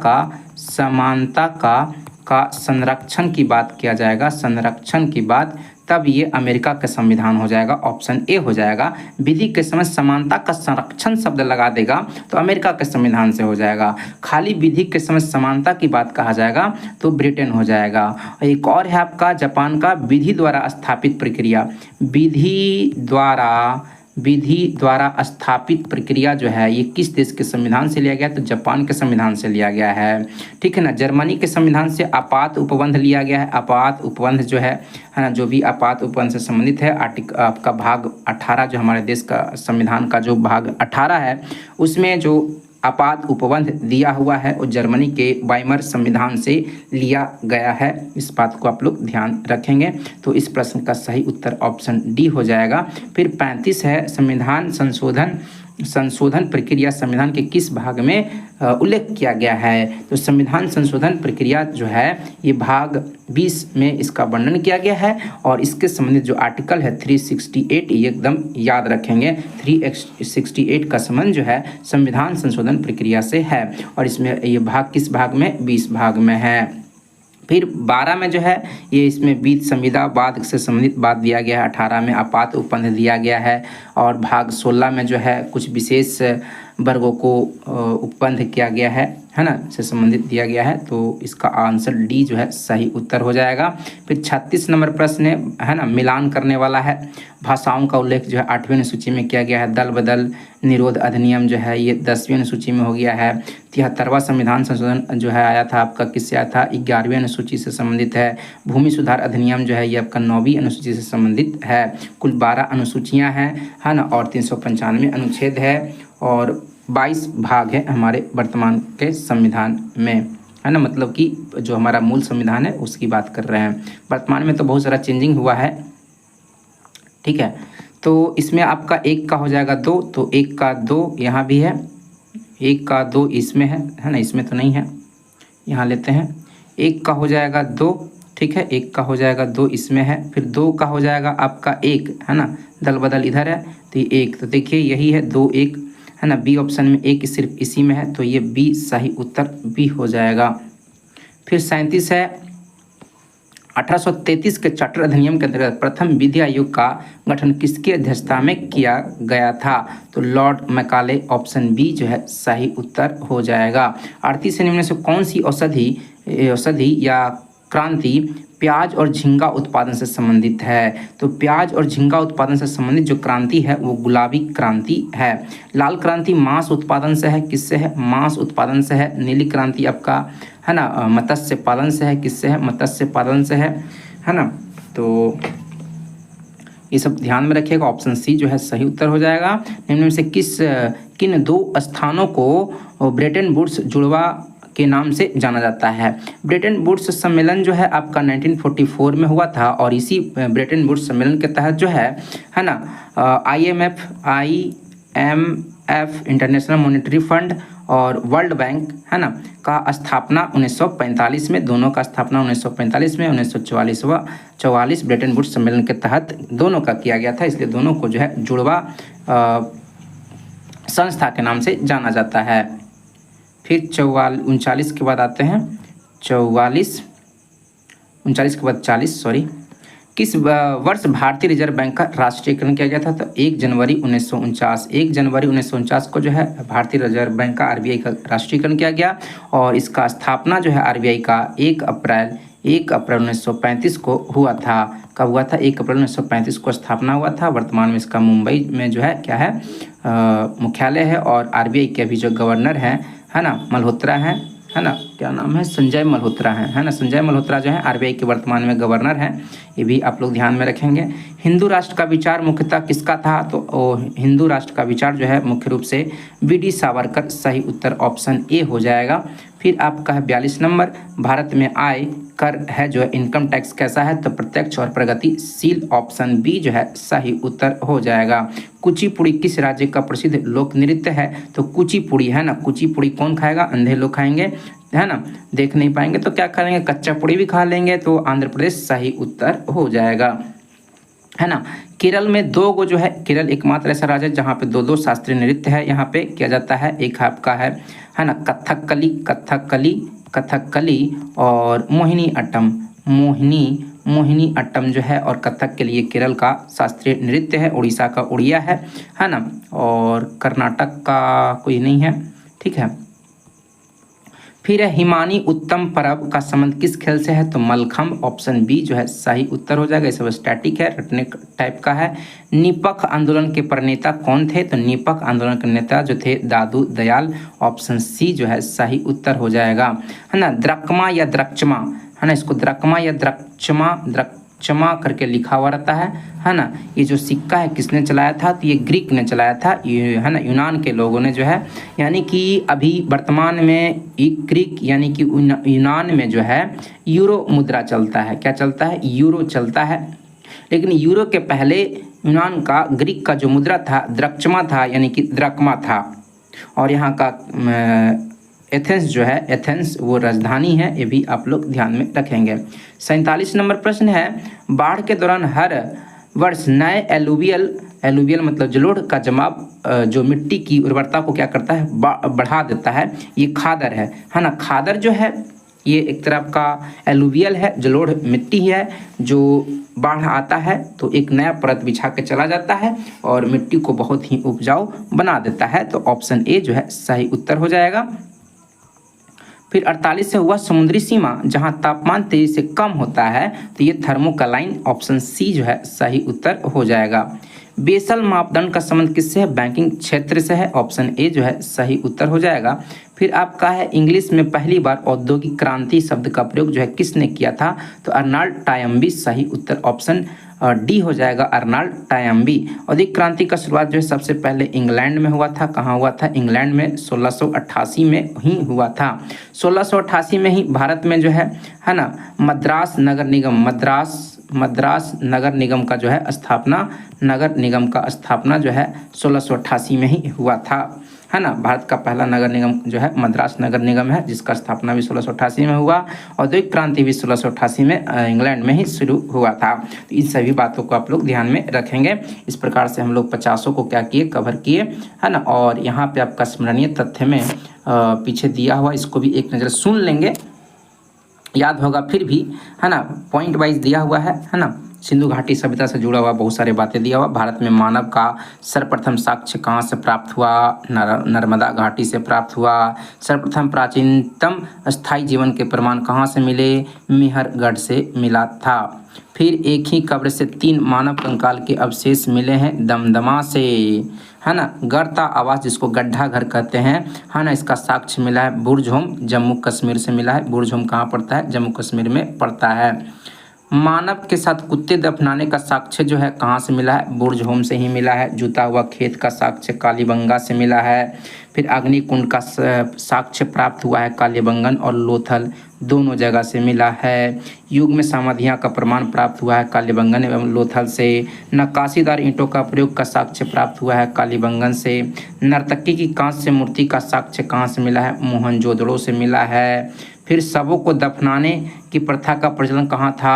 का संरक्षण की बात किया जाएगा, संरक्षण की बात, तब ये अमेरिका का संविधान हो जाएगा, ऑप्शन ए हो जाएगा। विधि के समझ समानता का संरक्षण शब्द लगा देगा तो अमेरिका के संविधान से हो जाएगा। खाली विधि के समझ समानता की बात कहा जाएगा तो ब्रिटेन हो जाएगा। एक और है आपका जापान का विधि द्वारा स्थापित प्रक्रिया, विधि द्वारा स्थापित प्रक्रिया जो है ये किस देश के संविधान से लिया गया? तो जापान के संविधान से लिया गया है, ठीक है ना। जर्मनी के संविधान से आपात उपबंध लिया गया है। आपात उपबंध जो है ना, जो भी आपात उपबंध से संबंधित है, आपका भाग 18 जो हमारे देश का संविधान का जो भाग 18 है उसमें जो आपात उपबंध दिया हुआ है वो जर्मनी के वाइमर संविधान से लिया गया है। इस बात को आप लोग ध्यान रखेंगे। तो इस प्रश्न का सही उत्तर ऑप्शन डी हो जाएगा। फिर 35 है, संविधान संशोधन प्रक्रिया संविधान के किस भाग में उल्लेख किया गया है? तो संविधान संशोधन प्रक्रिया जो है ये भाग 20 में इसका वर्णन किया गया है। और इसके संबंधित जो आर्टिकल है 368 ये एकदम याद रखेंगे। 368 का संबंध जो है संविधान संशोधन प्रक्रिया से है। और इसमें ये भाग किस भाग में? 20 भाग में है। फिर 12 में जो है ये इसमें बीत संविदा बाद से संबंधित बात दिया गया है। 18 में आपात उपबंध दिया गया है और भाग 16 में जो है कुछ विशेष वर्गों को उपबंध किया गया है ना, से संबंधित दिया गया है। तो इसका आंसर डी जो है सही उत्तर हो जाएगा। फिर 36 नंबर प्रश्न है ना, मिलान करने वाला है। भाषाओं का उल्लेख जो है 8वीं अनुसूची में किया गया है। दल बदल निरोध अधिनियम जो है ये 10वीं अनुसूची में हो गया है। 73वां संविधान संशोधन जो है आया था आपका किससे आया था, 11वीं अनुसूची से संबंधित है। भूमि सुधार अधिनियम जो है ये आपका 9वीं अनुसूची से संबंधित है। कुल 12 अनुसूचियाँ हैं है ना, और 395 अनुच्छेद है और 22 भाग है हमारे वर्तमान के संविधान में, है ना। मतलब कि जो हमारा मूल संविधान है उसकी बात कर रहे हैं। वर्तमान में तो बहुत सारा चेंजिंग हुआ है, ठीक है। तो इसमें आपका 1 का हो जाएगा 2, तो 1 का 2 यहाँ भी है, 1 का 2 इसमें है ना, इसमें तो नहीं है, यहाँ लेते हैं। 1 का हो जाएगा 2, ठीक है, 1 का हो जाएगा 2 इसमें है। फिर 2 का हो जाएगा आपका 1, है ना, दल बदल इधर है तो ये 1, तो देखिए यही है 2 1, है ना। बी ऑप्शन में 1 सिर्फ इसी में है, तो ये बी सही उत्तर बी हो जाएगा। फिर 37 है, 1833 के चार्टर अधिनियम के अंतर्गत प्रथम विधि आयोग का गठन किसकी अध्यक्षता में किया गया था, तो लॉर्ड मैकाले ऑप्शन बी जो है सही उत्तर हो जाएगा। 38 से निम्न से कौन सी औषधि या क्रांति प्याज और झींगा उत्पादन से संबंधित है, तो प्याज और झींगा उत्पादन से संबंधित जो क्रांति है वो गुलाबी क्रांति है। लाल क्रांति मांस उत्पादन से है, किससे है, मांस उत्पादन से है। नीली क्रांति आपका है ना मत्स्य पालन से है, किससे है, मत्स्य पालन से है ना। तो ये सब ध्यान में रखिएगा, ऑप्शन सी जो है सही उत्तर हो जाएगा। निम्न में से किन 2 स्थानों को ब्रेटन वुड्स जुड़वा के नाम से जाना जाता है। ब्रेटन वुड्स सम्मेलन जो है आपका 1944 में हुआ था और इसी ब्रेटन वुड्स सम्मेलन के तहत जो है ना IMF इंटरनेशनल मॉनेटरी फंड और वर्ल्ड बैंक है ना का स्थापना 1945 में, दोनों का स्थापना 1945 में, 1944 ब्रेटन वुड्स सम्मेलन के तहत दोनों का किया गया था, इसलिए दोनों को जो है जुड़वा संस्था के नाम से जाना जाता है। फिर 39 के बाद आते हैं 39 के बाद 40 सॉरी। किस वर्ष भारतीय रिजर्व बैंक का राष्ट्रीयकरण किया गया था, तो 1 जनवरी 1949 को जो है भारतीय रिजर्व बैंक का RBI का राष्ट्रीयकरण किया गया और इसका स्थापना जो है RBI का 1 अप्रैल 1935 को हुआ था। कब हुआ था, 1 अप्रैल 1935 को स्थापना हुआ था। वर्तमान में इसका मुंबई में जो है क्या है मुख्यालय है और RBI के अभी जो गवर्नर है ना मल्होत्रा है ना, क्या नाम है, संजय मल्होत्रा है ना, संजय मल्होत्रा जो है RBI के वर्तमान में गवर्नर हैं। ये भी आप लोग ध्यान में रखेंगे। हिंदू राष्ट्र का विचार मुख्यतः किसका था, तो हिंदू राष्ट्र का विचार जो है मुख्य रूप से BD सावरकर, सही उत्तर ऑप्शन ए हो जाएगा। फिर आपका है 42 नंबर, भारत में आय कर है जो है इनकम टैक्स कैसा है, तो प्रत्यक्ष और प्रगतिशील, ऑप्शन बी जो है सही उत्तर हो जाएगा। कुचिपुड़ी किस राज्य का प्रसिद्ध लोक नृत्य है, तो कुचिपुड़ी है ना, कुचिपुड़ी कौन खाएगा, अंधे लोग खाएंगे है ना, देख नहीं पाएंगे तो क्या खा लेंगे, कच्चा पुड़ी भी खा लेंगे, तो आंध्र प्रदेश सही उत्तर हो जाएगा है ना। केरल में 2 गो जो है, केरल एकमात्र ऐसा राज्य है जहाँ पे 2 शास्त्रीय नृत्य है यहाँ पे किया जाता है। एक आपका है ना कथकली और मोहिनी अट्टम जो है, और कथक के लिए केरल का शास्त्रीय नृत्य है। उड़ीसा का उड़िया है ना, और कर्नाटक का कोई नहीं है, ठीक है। फिर हिमानी उत्तम पर्व का संबंध किस खेल से है, तो मलखम्ब, ऑप्शन बी जो है सही उत्तर हो जाएगा। ये सब स्टैटिक है, रटने टाइप का है। निपख आंदोलन के प्रणेता कौन थे, तो निपख आंदोलन के नेता जो थे दादू दयाल, ऑप्शन सी जो है सही उत्तर हो जाएगा है ना। द्रकमा या द्रक्षमा है ना, इसको द्रकमा या द्रक्षमा करके लिखा हुआ रहता है ना। ये जो सिक्का है किसने चलाया था, तो ये ग्रीक ने चलाया था है ना, यूनान के लोगों ने जो है, यानी कि अभी वर्तमान में ग्रीक यानी कि यूनान में जो है यूरो मुद्रा चलता है। क्या चलता है, यूरो चलता है। लेकिन यूरो के पहले यूनान का ग्रीक का जो मुद्रा था द्रक्षमा था, यानी कि द्रकमा था। और यहाँ का एथेंस जो है, एथेंस वो राजधानी है, ये भी आप लोग ध्यान में रखेंगे। 47 नंबर प्रश्न है, बाढ़ के दौरान हर वर्ष नए एलुवियल मतलब जलोढ़ का जमाव जो मिट्टी की उर्वरता को क्या करता है, बढ़ा देता है, ये खादर है ना। खादर जो है ये एक तरह का एलुवियल है, जलोढ़ मिट्टी है, जो बाढ़ आता है तो एक नया परत बिछा के चला जाता है और मिट्टी को बहुत ही उपजाऊ बना देता है। तो ऑप्शन ए जो है सही उत्तर हो जाएगा। फिर 48 से हुआ समुद्री सीमा जहां तापमान तेजी से कम होता है, तो ये थर्मोकलाइन, ऑप्शन सी जो है सही उत्तर हो जाएगा। बेसल मापदंड का संबंध किससे है? बैंकिंग क्षेत्र से है, ऑप्शन ए जो है सही उत्तर हो जाएगा। फिर आपका है इंग्लिश में पहली बार औद्योगिक क्रांति शब्द का प्रयोग जो है किसने किया था? तो अर्नाल्ड टॉयम्बी सही उत्तर ऑप्शन डी हो जाएगा, अर्नाल्ड टॉयम्बी। औद्योगिक क्रांति का शुरुआत जो है सबसे पहले इंग्लैंड में हुआ था। कहाँ हुआ था? इंग्लैंड में 1688 में ही हुआ था। 1688 में ही भारत में जो है ना मद्रास नगर निगम का जो है स्थापना, नगर निगम का स्थापना जो है 1688 में ही हुआ था, है ना। भारत का पहला नगर निगम जो है मद्रास नगर निगम है, जिसका स्थापना भी 1688 में हुआ। औद्योगिक क्रांति भी 1688 में इंग्लैंड में ही शुरू हुआ था। तो इन सभी बातों को आप लोग ध्यान में रखेंगे। इस प्रकार से हम लोग 50 को क्या किए, कवर किए, है ना। और यहाँ पे आपका स्मरणीय तथ्य में पीछे दिया हुआ, इसको भी एक नज़र सुन लेंगे, याद होगा फिर भी, है ना। पॉइंट वाइज दिया हुआ है ना। सिंधु घाटी सभ्यता से जुड़ा हुआ बहुत सारे बातें दिया हुआ। भारत में मानव का सर्वप्रथम साक्ष्य कहाँ से प्राप्त हुआ? नर्मदा घाटी से प्राप्त हुआ। सर्वप्रथम प्राचीनतम स्थायी जीवन के प्रमाण कहाँ से मिले? मेहरगढ़ से मिला था। फिर एक ही कब्र से 3 मानव कंकाल के अवशेष मिले हैं दमदमा से, है ना। गर्ता आवास जिसको गड्ढा घर कहते हैं, है ना, इसका साक्ष्य मिला है बुर्जहोम, जम्मू कश्मीर से मिला है। बुर्जहोम कहाँ पड़ता है? जम्मू कश्मीर में पड़ता है। मानव के साथ कुत्ते दफनाने का साक्ष्य जो है कहाँ से मिला है? बुर्जहोम से ही मिला है। जूता हुआ खेत का साक्ष्य कालीबंगा से मिला है। फिर अग्निकुंड का साक्ष्य प्राप्त हुआ है कालीबंगन और लोथल दोनों जगह से मिला है। युग में समाधियाँ का प्रमाण प्राप्त हुआ है कालीबंगन एवं लोथल से। नक्काशीदार ईंटों का प्रयोग का साक्ष्य प्राप्त हुआ है कालीबंगन से। नर्तकी की कांस्य मूर्ति का साक्ष्य कहाँ से मिला है? मोहनजोदड़ो से मिला है। फिर शवों को दफनाने की प्रथा का प्रचलन कहाँ था?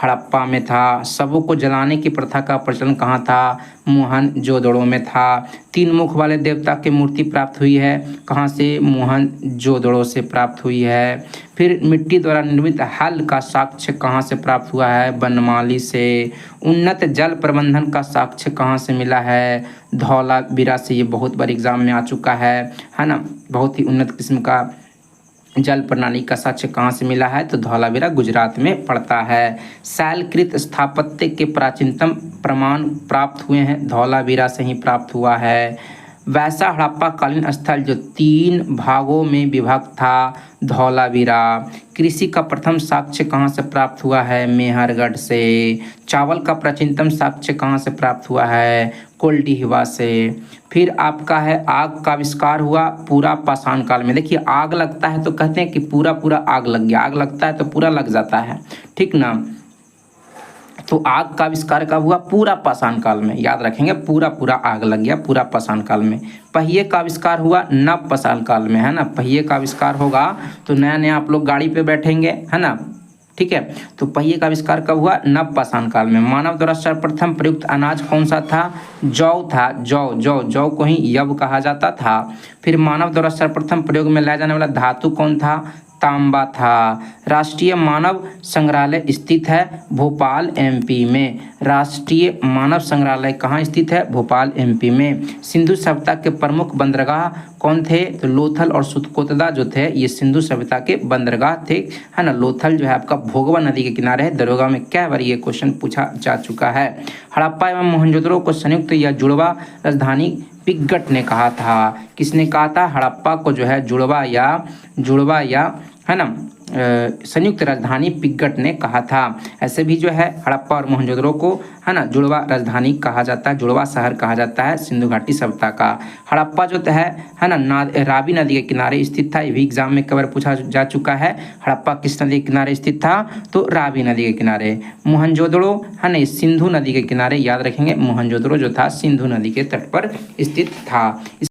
हड़प्पा में था। शवों को जलाने की प्रथा का प्रचलन कहाँ था? मोहनजोदड़ो में था। 3 मुख वाले देवता की मूर्ति प्राप्त हुई है कहाँ से? मोहनजोदड़ो से प्राप्त हुई है। फिर मिट्टी द्वारा निर्मित हल का साक्ष्य कहाँ से प्राप्त हुआ है? बनमाली से। उन्नत जल प्रबंधन का साक्ष्य कहाँ से मिला है? धौलावीरा से। ये बहुत बार एग्जाम में आ चुका है ना। बहुत ही उन्नत किस्म का जल प्रणाली का साक्ष्य कहाँ से मिला है? तो धौलावीरा गुजरात में पड़ता है। शैलकृत स्थापत्य के प्राचीनतम प्रमाण प्राप्त हुए हैं धौलावीरा से ही प्राप्त हुआ है। वैसा हड़प्पा कालीन स्थल जो 3 भागों में विभक्त था, धौलावीरा। कृषि का प्रथम साक्ष्य कहाँ से प्राप्त हुआ है? मेहरगढ़ से। चावल का प्राचीनतम साक्ष्य कहाँ से प्राप्त हुआ है? कोल्डिहिवा से। फिर आपका है आग का आविष्कार हुआ पूरा पाषाण काल में। देखिए आग लगता है तो कहते हैं कि पूरा पूरा आग लग गया, आग लगता है तो पूरा लग जाता है, ठीक ना। तो आग का आविष्कार कब हुआ? पूरा पाषाण काल में, याद रखेंगे, पूरा पूरा आग लग गया पूरा पाषाण काल में। पहिए का आविष्कार हुआ नव पाषाण काल में, है ना। पहिए का आविष्कार होगा तो नया नया आप लोग गाड़ी पे बैठेंगे, है ना, ठीक है। तो पहिए का आविष्कार कब हुआ? नव पाषाण काल में। मानव द्वारा सर्वप्रथम प्रयुक्त अनाज कौन सा था? जौ था। जौ को ही यव कहा जाता था। फिर मानव द्वारा सर्वप्रथम प्रयोग में लाया जाने वाला धातु कौन था? तांबा था। राष्ट्रीय मानव संग्रहालय स्थित है भोपाल एमपी में। राष्ट्रीय मानव संग्रहालय कहाँ स्थित है? भोपाल एमपी में। सिंधु सभ्यता के प्रमुख बंदरगाह कौन थे? तो लोथल और सुतकोतदा जो थे ये सिंधु सभ्यता के बंदरगाह थे, है ना। लोथल जो है आपका भोगवा नदी के किनारे है। दरोगा में क्या बार ये क्वेश्चन पूछा जा चुका है। हड़प्पा एवं मोहनजोदड़ो को संयुक्त या जुड़वा राजधानी पिग्गट ने कहा था। किसने कहा था? हड़प्पा को जो है जुड़वा या है ना संयुक्त राजधानी पिग्गट ने कहा था। ऐसे भी जो है हड़प्पा और मोहनजोदड़ो को, है ना, जुड़वा राजधानी कहा जाता है, जुड़वा शहर कहा जाता है सिंधु घाटी सभ्यता का। हड़प्पा जो है ना रावी नदी के किनारे स्थित था। ये भी एग्जाम में कवर पूछा जा चुका है। हड़प्पा किस नदी के किनारे स्थित था? तो रावी नदी के किनारे। मोहनजोदड़ो है ना सिंधु नदी के किनारे, याद रखेंगे, मोहनजोदड़ो जो था सिंधु नदी के तट पर स्थित था।